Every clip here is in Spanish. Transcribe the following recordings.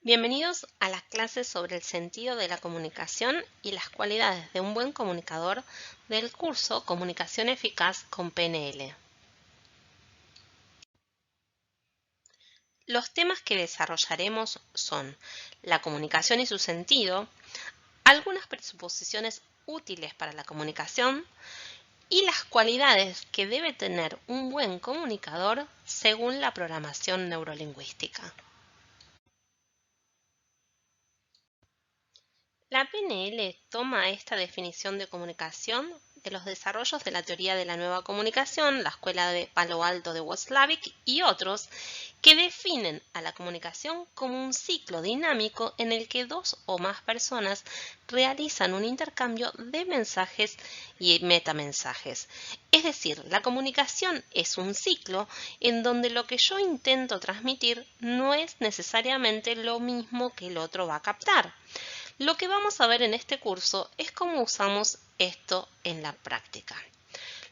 Bienvenidos a las clases sobre el sentido de la comunicación y las cualidades de un buen comunicador del curso Comunicación Eficaz con PNL. Los temas que desarrollaremos son la comunicación y su sentido, algunas presuposiciones útiles para la comunicación y las cualidades que debe tener un buen comunicador según la programación neurolingüística. La PNL toma esta definición de comunicación de los desarrollos de la teoría de la nueva comunicación, la escuela de Palo Alto de Watzlawick y otros, que definen a la comunicación como un ciclo dinámico en el que dos o más personas realizan un intercambio de mensajes y metamensajes. Es decir, la comunicación es un ciclo en donde lo que yo intento transmitir no es necesariamente lo mismo que el otro va a captar. Lo que vamos a ver en este curso es cómo usamos esto en la práctica.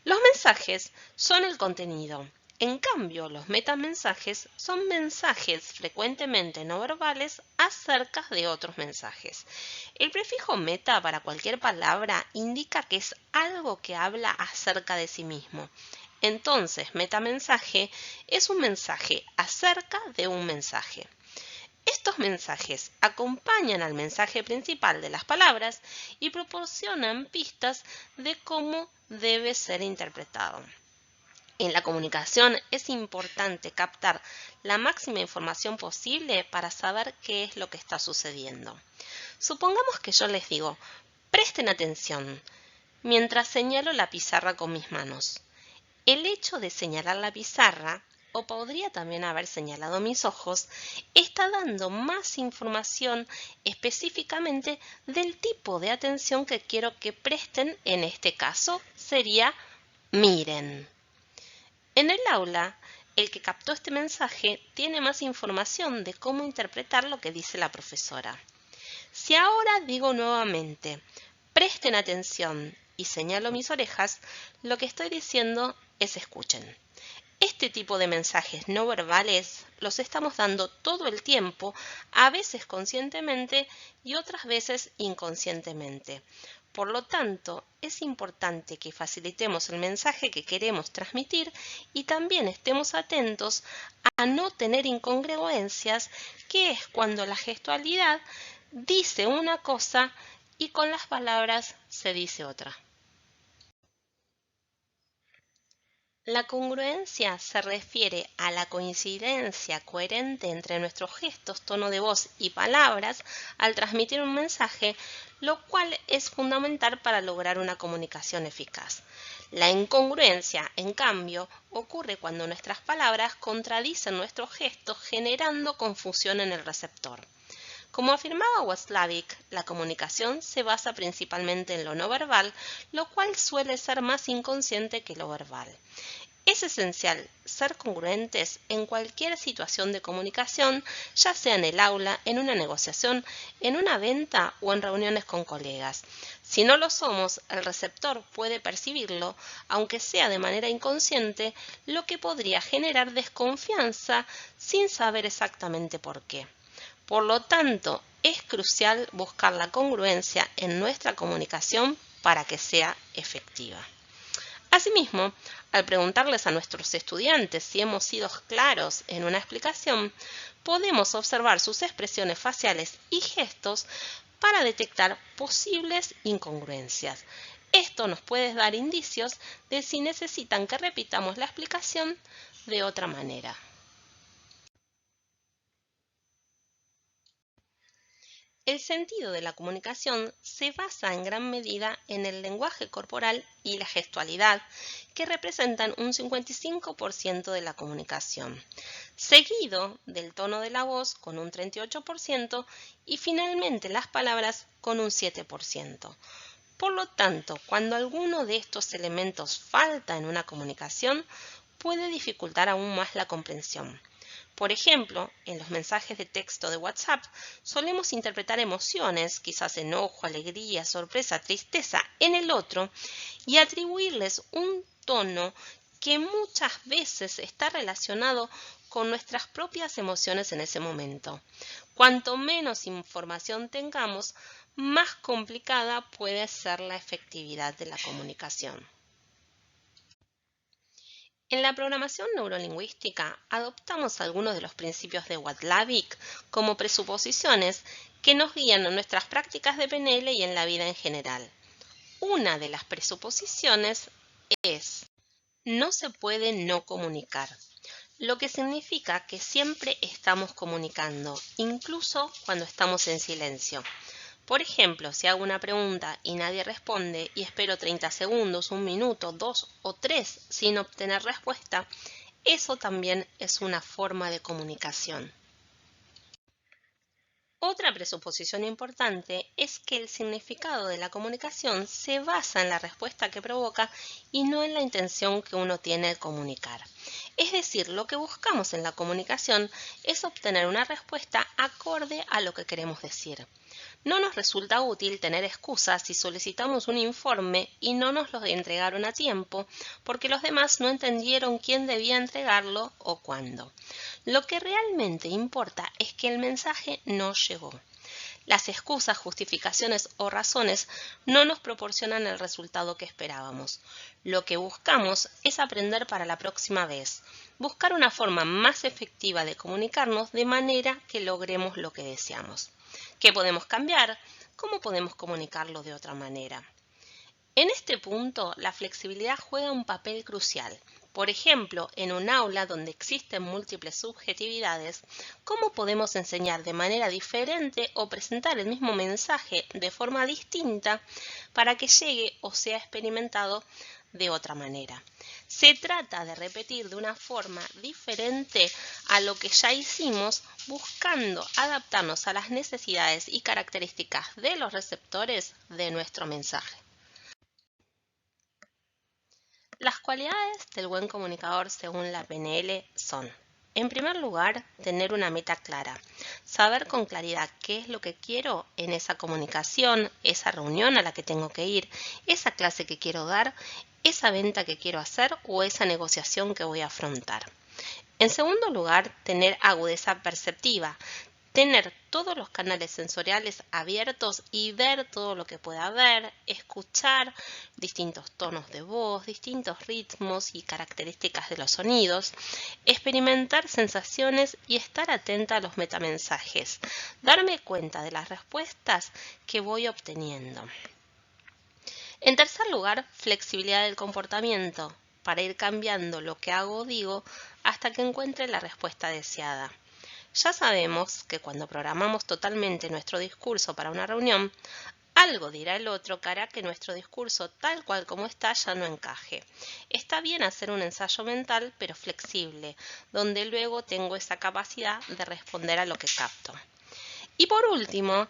Los mensajes son el contenido. En cambio, los metamensajes son mensajes frecuentemente no verbales acerca de otros mensajes. El prefijo meta para cualquier palabra indica que es algo que habla acerca de sí mismo. Entonces, metamensaje es un mensaje acerca de un mensaje. Estos mensajes acompañan al mensaje principal de las palabras y proporcionan pistas de cómo debe ser interpretado. En la comunicación es importante captar la máxima información posible para saber qué es lo que está sucediendo. Supongamos que yo les digo, presten atención, mientras señalo la pizarra con mis manos. El hecho de señalar la pizarra, o podría también haber señalado mis ojos, está dando más información específicamente del tipo de atención que quiero que presten. En este caso sería miren. En el aula, el que captó este mensaje tiene más información de cómo interpretar lo que dice la profesora. Si ahora digo nuevamente, presten atención y señalo mis orejas, lo que estoy diciendo es escuchen. Este tipo de mensajes no verbales los estamos dando todo el tiempo, a veces conscientemente y otras veces inconscientemente. Por lo tanto, es importante que facilitemos el mensaje que queremos transmitir y también estemos atentos a no tener incongruencias, que es cuando la gestualidad dice una cosa y con las palabras se dice otra. La congruencia se refiere a la coincidencia coherente entre nuestros gestos, tono de voz y palabras al transmitir un mensaje, lo cual es fundamental para lograr una comunicación eficaz. La incongruencia, en cambio, ocurre cuando nuestras palabras contradicen nuestros gestos, generando confusión en el receptor. Como afirmaba Watzlawick, la comunicación se basa principalmente en lo no verbal, lo cual suele ser más inconsciente que lo verbal. Es esencial ser congruentes en cualquier situación de comunicación, ya sea en el aula, en una negociación, en una venta o en reuniones con colegas. Si no lo somos, el receptor puede percibirlo, aunque sea de manera inconsciente, lo que podría generar desconfianza sin saber exactamente por qué. Por lo tanto, es crucial buscar la congruencia en nuestra comunicación para que sea efectiva. Asimismo, al preguntarles a nuestros estudiantes si hemos sido claros en una explicación, podemos observar sus expresiones faciales y gestos para detectar posibles incongruencias. Esto nos puede dar indicios de si necesitan que repitamos la explicación de otra manera. El sentido de la comunicación se basa en gran medida en el lenguaje corporal y la gestualidad, que representan un 55% de la comunicación, seguido del tono de la voz con un 38% y finalmente las palabras con un 7%. Por lo tanto, cuando alguno de estos elementos falta en una comunicación, puede dificultar aún más la comprensión. Por ejemplo, en los mensajes de texto de WhatsApp solemos interpretar emociones, quizás enojo, alegría, sorpresa, tristeza, en el otro y atribuirles un tono que muchas veces está relacionado con nuestras propias emociones en ese momento. Cuanto menos información tengamos, más complicada puede ser la efectividad de la comunicación. En la programación neurolingüística adoptamos algunos de los principios de Watzlawick como presuposiciones que nos guían en nuestras prácticas de PNL y en la vida en general. Una de las presuposiciones es: no se puede no comunicar, lo que significa que siempre estamos comunicando, incluso cuando estamos en silencio. Por ejemplo, si hago una pregunta y nadie responde y espero 30 segundos, 1 minuto, 2 o 3 sin obtener respuesta, eso también es una forma de comunicación. Otra presuposición importante es que el significado de la comunicación se basa en la respuesta que provoca y no en la intención que uno tiene al comunicar. Es decir, lo que buscamos en la comunicación es obtener una respuesta acorde a lo que queremos decir. No nos resulta útil tener excusas si solicitamos un informe y no nos lo entregaron a tiempo porque los demás no entendieron quién debía entregarlo o cuándo. Lo que realmente importa es que el mensaje no llegó. Las excusas, justificaciones o razones no nos proporcionan el resultado que esperábamos. Lo que buscamos es aprender para la próxima vez, buscar una forma más efectiva de comunicarnos de manera que logremos lo que deseamos. ¿Qué podemos cambiar? ¿Cómo podemos comunicarlo de otra manera? En este punto, la flexibilidad juega un papel crucial. Por ejemplo, en un aula donde existen múltiples subjetividades, ¿cómo podemos enseñar de manera diferente o presentar el mismo mensaje de forma distinta para que llegue o sea experimentado de otra manera? Se trata de repetir de una forma diferente a lo que ya hicimos, buscando adaptarnos a las necesidades y características de los receptores de nuestro mensaje. Las cualidades del buen comunicador según la PNL son: en primer lugar, tener una meta clara, saber con claridad qué es lo que quiero en esa comunicación, esa reunión a la que tengo que ir, esa clase que quiero dar, esa venta que quiero hacer o esa negociación que voy a afrontar. En segundo lugar, tener agudeza perceptiva, tener todos los canales sensoriales abiertos y ver todo lo que pueda ver, escuchar distintos tonos de voz, distintos ritmos y características de los sonidos, experimentar sensaciones y estar atenta a los metamensajes, darme cuenta de las respuestas que voy obteniendo. En tercer lugar, flexibilidad del comportamiento, para ir cambiando lo que hago o digo hasta que encuentre la respuesta deseada. Ya sabemos que cuando programamos totalmente nuestro discurso para una reunión, algo dirá el otro que hará que nuestro discurso tal cual como está ya no encaje. Está bien hacer un ensayo mental, pero flexible, donde luego tengo esa capacidad de responder a lo que capto. Y por último,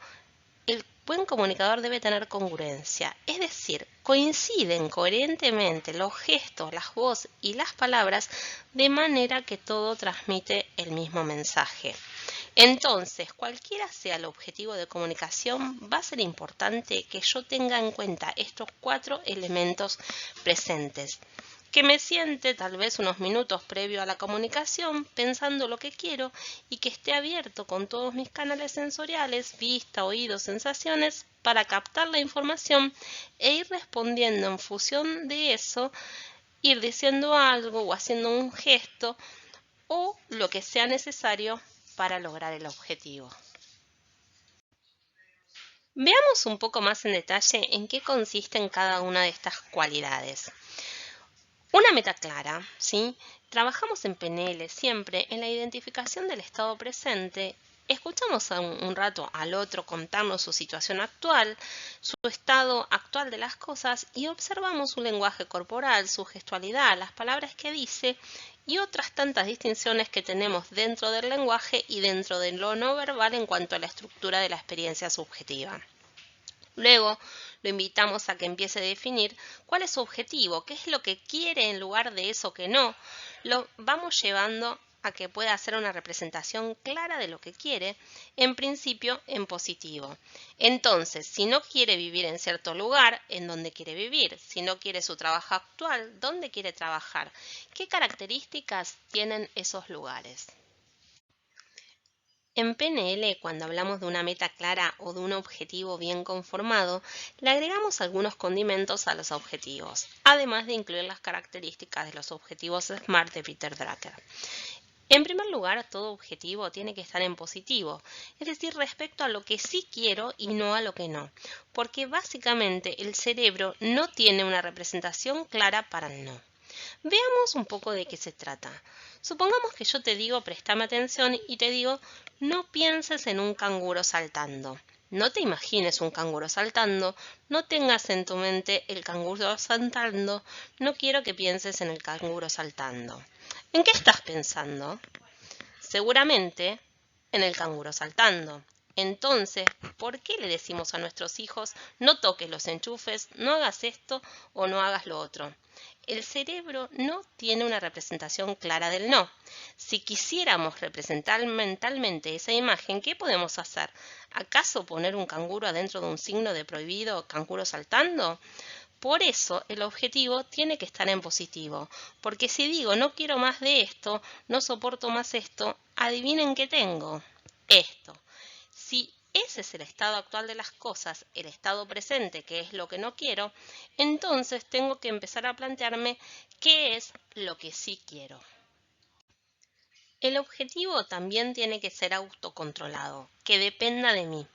el buen comunicador debe tener congruencia, es decir, coinciden coherentemente los gestos, las voces y las palabras de manera que todo transmite el mismo mensaje. Entonces, cualquiera sea el objetivo de comunicación, va a ser importante que yo tenga en cuenta estos 4 elementos presentes. Que me siente tal vez unos minutos previo a la comunicación pensando lo que quiero y que esté abierto con todos mis canales sensoriales, vista, oído, sensaciones, para captar la información e ir respondiendo en función de eso, ir diciendo algo o haciendo un gesto o lo que sea necesario para lograr el objetivo. Veamos un poco más en detalle en qué consisten cada una de estas cualidades. Una meta clara, ¿sí? Trabajamos en PNL siempre en la identificación del estado presente. Escuchamos un rato al otro contarnos su situación actual, su estado actual de las cosas y observamos su lenguaje corporal, su gestualidad, las palabras que dice y otras tantas distinciones que tenemos dentro del lenguaje y dentro de lo no verbal en cuanto a la estructura de la experiencia subjetiva. Luego lo invitamos a que empiece a definir cuál es su objetivo, qué es lo que quiere en lugar de eso que no. Lo vamos llevando a que pueda hacer una representación clara de lo que quiere, en principio en positivo. Entonces, si no quiere vivir en cierto lugar, ¿en dónde quiere vivir? Si no quiere su trabajo actual, ¿dónde quiere trabajar? ¿Qué características tienen esos lugares? En PNL, cuando hablamos de una meta clara o de un objetivo bien conformado, le agregamos algunos condimentos a los objetivos, además de incluir las características de los objetivos SMART de Peter Drucker. En primer lugar, todo objetivo tiene que estar en positivo, es decir, respecto a lo que sí quiero y no a lo que no, porque básicamente el cerebro no tiene una representación clara para el no. Veamos un poco de qué se trata. Supongamos que yo te digo, préstame atención, y te digo, no pienses en un canguro saltando. No te imagines un canguro saltando, no tengas en tu mente el canguro saltando, no quiero que pienses en el canguro saltando. ¿En qué estás pensando? Seguramente en el canguro saltando. Entonces, ¿por qué le decimos a nuestros hijos no toques los enchufes, no hagas esto o no hagas lo otro? El cerebro no tiene una representación clara del no. Si quisiéramos representar mentalmente esa imagen, ¿qué podemos hacer? ¿Acaso poner un canguro adentro de un signo de prohibido, canguro saltando? Por eso el objetivo tiene que estar en positivo, porque si digo no quiero más de esto, no soporto más esto, adivinen qué tengo, esto. Si ese es el estado actual de las cosas, el estado presente, que es lo que no quiero, entonces tengo que empezar a plantearme qué es lo que sí quiero. El objetivo también tiene que ser autocontrolado, que dependa de mí.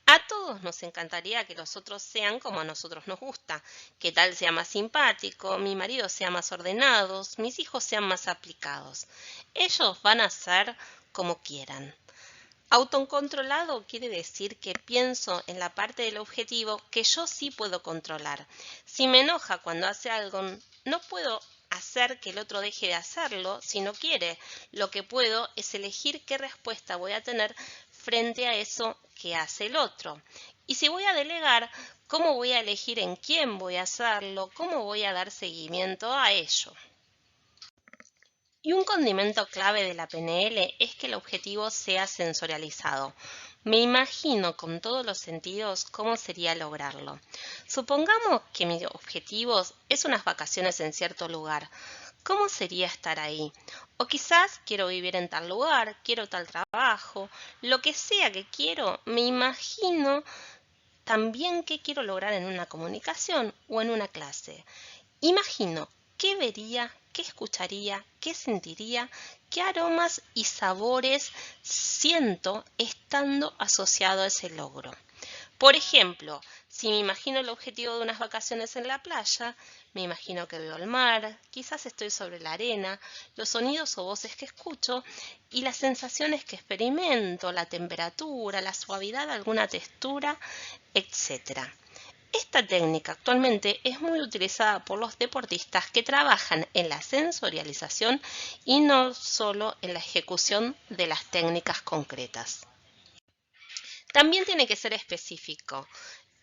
A todos nos encantaría que los otros sean como a nosotros nos gusta, que tal sea más simpático, mi marido sea más ordenado, mis hijos sean más aplicados. Ellos van a ser como quieran. Autocontrolado quiere decir que pienso en la parte del objetivo que yo sí puedo controlar. Si me enoja cuando hace algo, no puedo hacer que el otro deje de hacerlo si no quiere. Lo que puedo es elegir qué respuesta voy a tener frente a eso que hace el otro. Y si voy a delegar, ¿cómo voy a elegir en quién voy a hacerlo? ¿Cómo voy a dar seguimiento a ello? Y un condimento clave de la PNL es que el objetivo sea sensorializado. Me imagino con todos los sentidos cómo sería lograrlo. Supongamos que mi objetivo es unas vacaciones en cierto lugar. ¿Cómo sería estar ahí? O quizás quiero vivir en tal lugar, quiero tal trabajo, lo que sea que quiero, me imagino también qué quiero lograr en una comunicación o en una clase. Imagino qué vería, qué escucharía, qué sentiría, qué aromas y sabores siento estando asociado a ese logro. Por ejemplo, si me imagino el objetivo de unas vacaciones en la playa, me imagino que veo el mar, quizás estoy sobre la arena, los sonidos o voces que escucho y las sensaciones que experimento, la temperatura, la suavidad de alguna textura, etc. Esta técnica actualmente es muy utilizada por los deportistas que trabajan en la sensorialización y no solo en la ejecución de las técnicas concretas. También tiene que ser específico.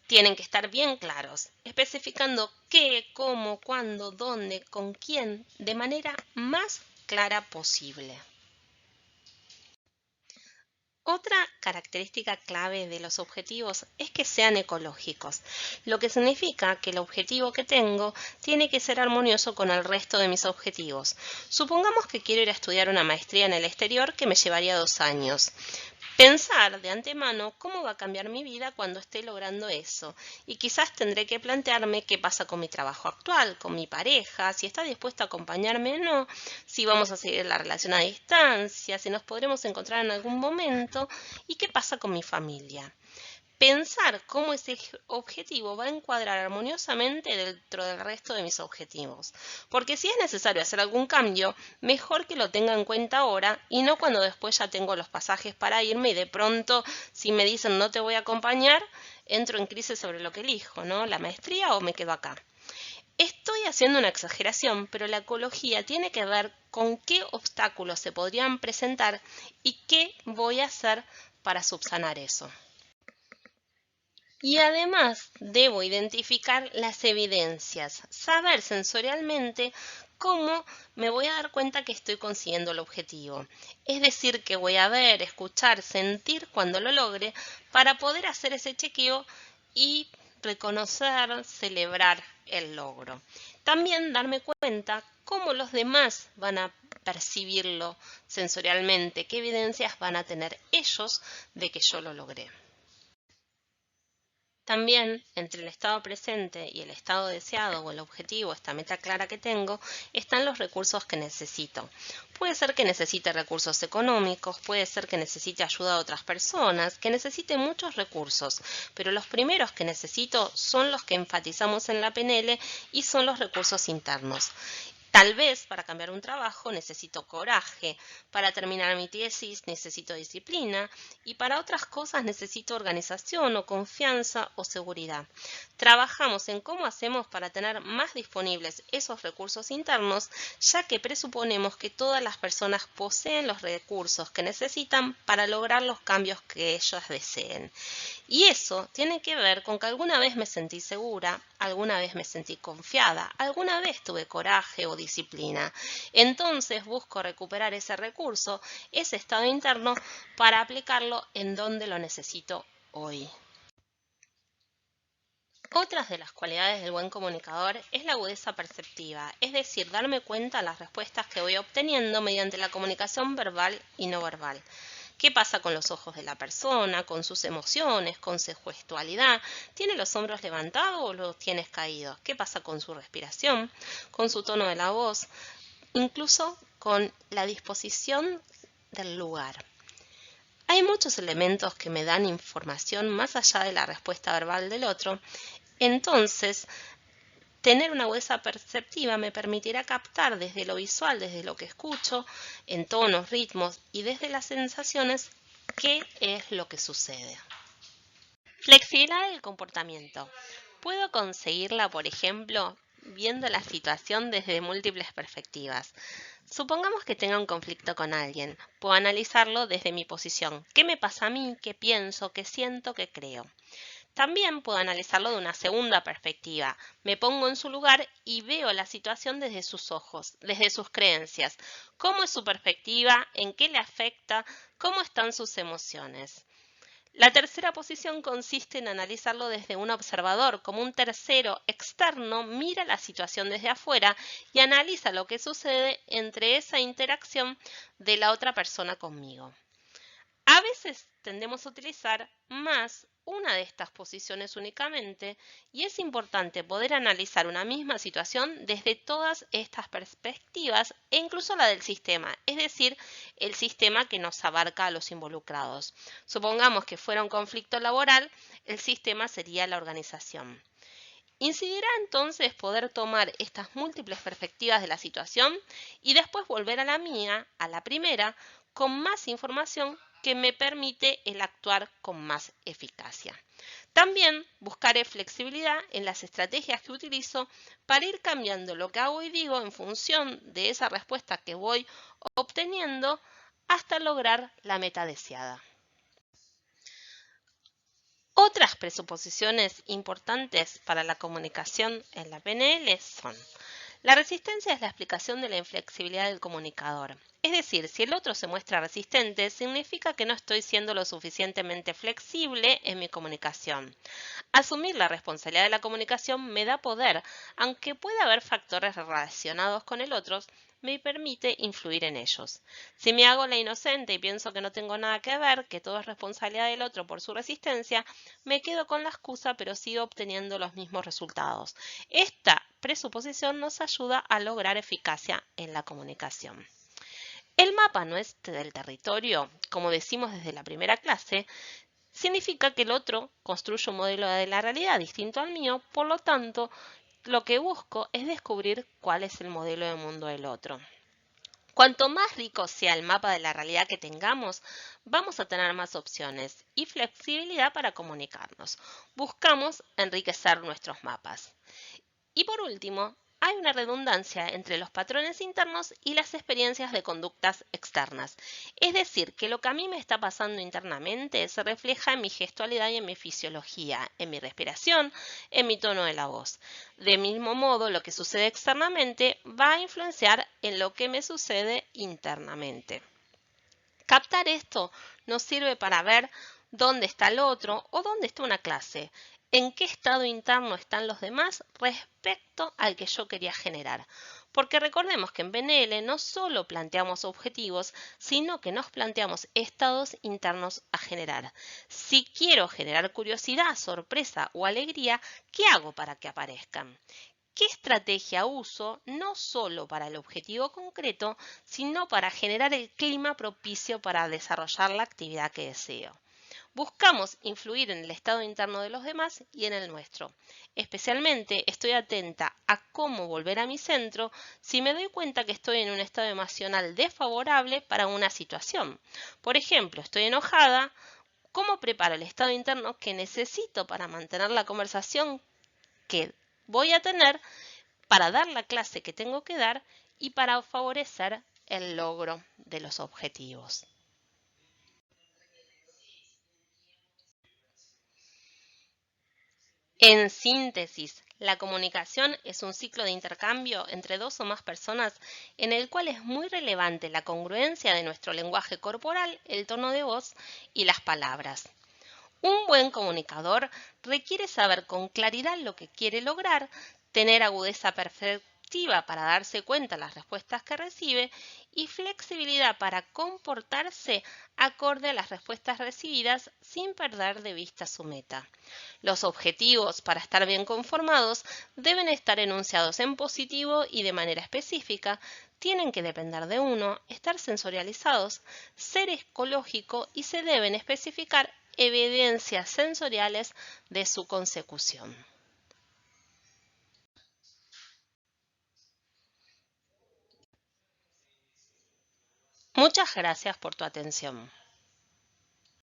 Tienen que estar bien claros, especificando qué, cómo, cuándo, dónde, con quién, de manera más clara posible. Otra característica clave de los objetivos es que sean ecológicos, lo que significa que el objetivo que tengo tiene que ser armonioso con el resto de mis objetivos. Supongamos que quiero ir a estudiar una maestría en el exterior que me llevaría 2 años. Pensar de antemano cómo va a cambiar mi vida cuando esté logrando eso. Y quizás tendré que plantearme qué pasa con mi trabajo actual, con mi pareja, si está dispuesta a acompañarme o no, si vamos a seguir la relación a distancia, si nos podremos encontrar en algún momento y qué pasa con mi familia. Pensar cómo ese objetivo va a encuadrar armoniosamente dentro del resto de mis objetivos. Porque si es necesario hacer algún cambio, mejor que lo tenga en cuenta ahora y no cuando después ya tengo los pasajes para irme y de pronto si me dicen no te voy a acompañar, entro en crisis sobre lo que elijo, ¿no? ¿La maestría o me quedo acá? Estoy haciendo una exageración, pero la ecología tiene que ver con qué obstáculos se podrían presentar y qué voy a hacer para subsanar eso. Y además debo identificar las evidencias, saber sensorialmente cómo me voy a dar cuenta que estoy consiguiendo el objetivo. Es decir, que voy a ver, escuchar, sentir cuando lo logre para poder hacer ese chequeo y reconocer, celebrar el logro. También darme cuenta cómo los demás van a percibirlo sensorialmente, qué evidencias van a tener ellos de que yo lo logré. También entre el estado presente y el estado deseado o el objetivo, esta meta clara que tengo, están los recursos que necesito. Puede ser que necesite recursos económicos, puede ser que necesite ayuda de otras personas, que necesite muchos recursos, pero los primeros que necesito son los que enfatizamos en la PNL y son los recursos internos. Tal vez para cambiar un trabajo necesito coraje, para terminar mi tesis necesito disciplina y para otras cosas necesito organización o confianza o seguridad. Trabajamos en cómo hacemos para tener más disponibles esos recursos internos, ya que presuponemos que todas las personas poseen los recursos que necesitan para lograr los cambios que ellas deseen. Y eso tiene que ver con que alguna vez me sentí segura, alguna vez me sentí confiada, alguna vez tuve coraje o disciplina. Entonces busco recuperar ese recurso, ese estado interno, para aplicarlo en donde lo necesito hoy. Otras de las cualidades del buen comunicador es la agudeza perceptiva, es decir, darme cuenta de las respuestas que voy obteniendo mediante la comunicación verbal y no verbal. ¿Qué pasa con los ojos de la persona, con sus emociones, con su gestualidad? ¿Tiene los hombros levantados o los tienes caídos? ¿Qué pasa con su respiración, con su tono de la voz, incluso con la disposición del lugar? Hay muchos elementos que me dan información más allá de la respuesta verbal del otro. Entonces, tener una agudeza perceptiva me permitirá captar desde lo visual, desde lo que escucho, en tonos, ritmos y desde las sensaciones, qué es lo que sucede. Flexibilidad del comportamiento. Puedo conseguirla, por ejemplo, viendo la situación desde múltiples perspectivas. Supongamos que tenga un conflicto con alguien. Puedo analizarlo desde mi posición. ¿Qué me pasa a mí? ¿Qué pienso? ¿Qué siento? ¿Qué creo? También puedo analizarlo de una segunda perspectiva. Me pongo en su lugar y veo la situación desde sus ojos, desde sus creencias. ¿Cómo es su perspectiva? ¿En qué le afecta? ¿Cómo están sus emociones? La tercera posición consiste en analizarlo desde un observador, como un tercero externo mira la situación desde afuera y analiza lo que sucede entre esa interacción de la otra persona conmigo. A veces tendemos a utilizar más una de estas posiciones únicamente y es importante poder analizar una misma situación desde todas estas perspectivas e incluso la del sistema, es decir, el sistema que nos abarca a los involucrados. Supongamos que fuera un conflicto laboral, el sistema sería la organización. Incidirá entonces poder tomar estas múltiples perspectivas de la situación y después volver a la mía, a la primera, con más información que me permite el actuar con más eficacia. También buscaré flexibilidad en las estrategias que utilizo para ir cambiando lo que hago y digo en función de esa respuesta que voy obteniendo hasta lograr la meta deseada. Otras presuposiciones importantes para la comunicación en la PNL son: la resistencia es la explicación de la inflexibilidad del comunicador. Es decir, si el otro se muestra resistente, significa que no estoy siendo lo suficientemente flexible en mi comunicación. Asumir la responsabilidad de la comunicación me da poder, aunque pueda haber factores relacionados con el otro, me permite influir en ellos. Si me hago la inocente y pienso que no tengo nada que ver, que todo es responsabilidad del otro por su resistencia, me quedo con la excusa pero sigo obteniendo los mismos resultados. Esta presuposición nos ayuda a lograr eficacia en la comunicación. El mapa no es del territorio, como decimos desde la primera clase, significa que el otro construye un modelo de la realidad distinto al mío, por lo tanto, lo que busco es descubrir cuál es el modelo de mundo del otro. Cuanto más rico sea el mapa de la realidad que tengamos, vamos a tener más opciones y flexibilidad para comunicarnos. Buscamos enriquecer nuestros mapas. Y por último, hay una redundancia entre los patrones internos y las experiencias de conductas externas. Es decir, que lo que a mí me está pasando internamente se refleja en mi gestualidad y en mi fisiología, en mi respiración, en mi tono de la voz. De mismo modo, lo que sucede externamente va a influenciar en lo que me sucede internamente. Captar esto nos sirve para ver dónde está el otro o dónde está una clase, en qué estado interno están los demás respecto al que yo quería generar. Porque recordemos que en PNL no solo planteamos objetivos, sino que nos planteamos estados internos a generar. Si quiero generar curiosidad, sorpresa o alegría, ¿qué hago para que aparezcan? ¿Qué estrategia uso no solo para el objetivo concreto, sino para generar el clima propicio para desarrollar la actividad que deseo? Buscamos influir en el estado interno de los demás y en el nuestro. Especialmente estoy atenta a cómo volver a mi centro si me doy cuenta que estoy en un estado emocional desfavorable para una situación. Por ejemplo, estoy enojada. ¿Cómo preparo el estado interno que necesito para mantener la conversación que voy a tener, para dar la clase que tengo que dar y para favorecer el logro de los objetivos? En síntesis, la comunicación es un ciclo de intercambio entre dos o más personas en el cual es muy relevante la congruencia de nuestro lenguaje corporal, el tono de voz y las palabras. Un buen comunicador requiere saber con claridad lo que quiere lograr, tener agudeza perceptiva para darse cuenta de las respuestas que recibe y flexibilidad para comportarse acorde a las respuestas recibidas sin perder de vista su meta. Los objetivos para estar bien conformados deben estar enunciados en positivo y de manera específica, tienen que depender de uno, estar sensorializados, ser ecológico y se deben especificar evidencias sensoriales de su consecución. Muchas gracias por tu atención.